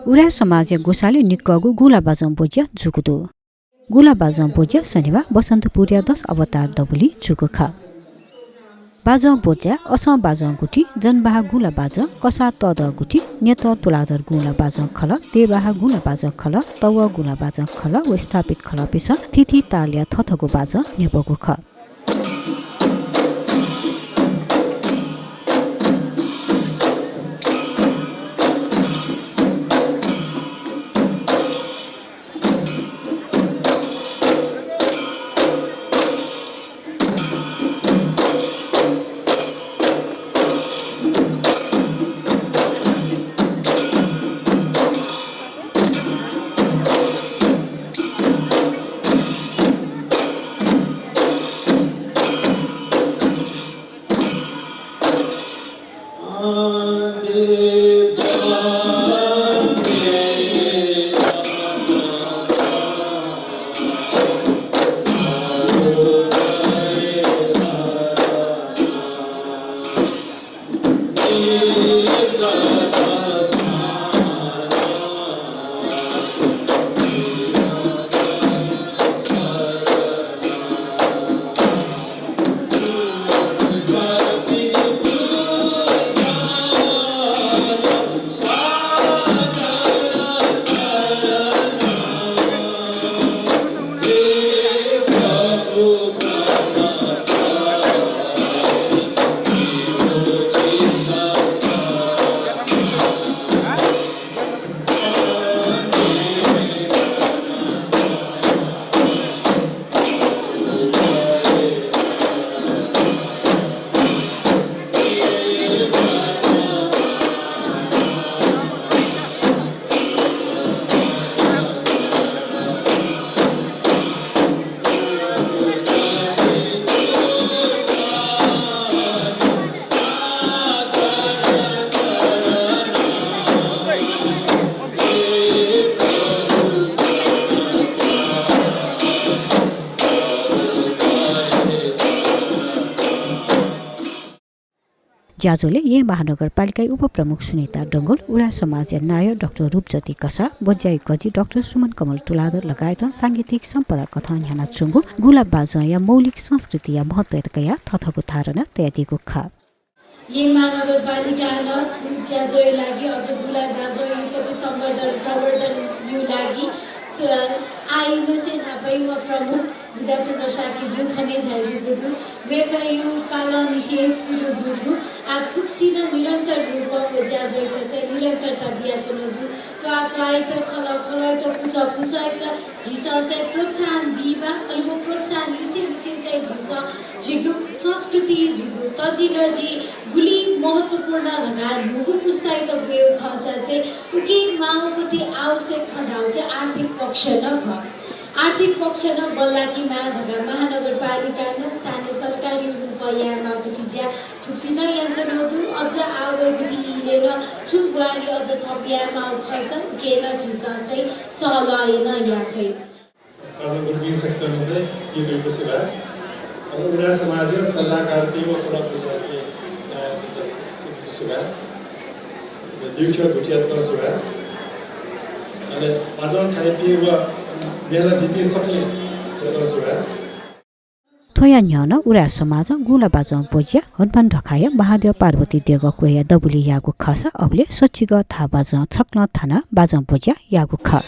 उरा समाज गोसाले निक्कगु गुला बाजं बोज्या जुकुदु गुला बाजं बोज्या शनिबार बसन्तपुर्या 10 अवतार दबुली जुकु ख बाजं बोज्या असं बाजं गुटी जनबाहा गुला बाजं कसा तद गुटी नेत तुलादर गुला बाजं खल देबाहा गुला बाजं खल तव गुला बाजं खल स्थापित खल पिस तिथि ताल्या थथगु बाजं नेबगु ख ज्याजोले यही महानगरपालिका उपप्रमुख सुनिता डङ्गोल उडा समाज नायक डाक्टर रूपज्योति कसा बज्याई गजी डाक्टर सुमन कमल तुलादर लगायत साङ्गीतिक सम्पदा कथन ह्याना चुङ्गु गुला बाज या मौलिक संस्कृति या महत्त्वका या थथको धारणा तयादिको खा यही महानगरपालिका न ज्याजोय लागि अझ गुला बाजो प्रति सम्वर्धन प्रवर्धन यो लागि आइमा चाहिँ नापै व प्रमुख विद्यासुन्दर साकी जु खने झाइदिएको दु वेका यो पालन निशे सुरु जुगु आ थुक्सिन निरन्तर रूपमा ज्याजोइता चाहिँ निरन्तरता बिया चुनदु तो आत्वाइ त खलय त पुचाइ त झिसा चाहिँ प्रोत्साहन बिमा अलिको प्रोत्साहन लिसे चाहिँ झिसा जिगु संस्कृति जिगु तजिलजी गुली महत्त्वपूर्ण भगा नुगु पुस्ताइ त गयो खसा चाहिँ उके माउपति आवश्यक खदाउ चाहिँ आर्थिक पक्ष न ख आर्थिक पक्ष न बल्लाकी माधगा महानगरपालिका न स्थानीय सरकारी रूपयामा पति ज्या थुक्सिन यान्चनदु अझ आवबुद्धि इलेन छु ग्वाली अझ थपियामा खसन केन झिसा चाहिँ सहलयन याफै गुरुजी सेक्सन चाहिँ यो भएको सेवा उडा समाज सल्लाहकार के वो थोड़ा कुछ सेवा दुख्य गुटिया त सेवा अनि बाजन थाइपी व मेला दिपी सक्ने चेतना सेवा थोया न्यान उरा समाज गुला बाजं बोज्या हनुमान ढकाय महादेव पार्वती देव कोया दबुली यागु खसा अबले सच्चिग था बाजं छक्न थाना बाजं बोज्या यागु ख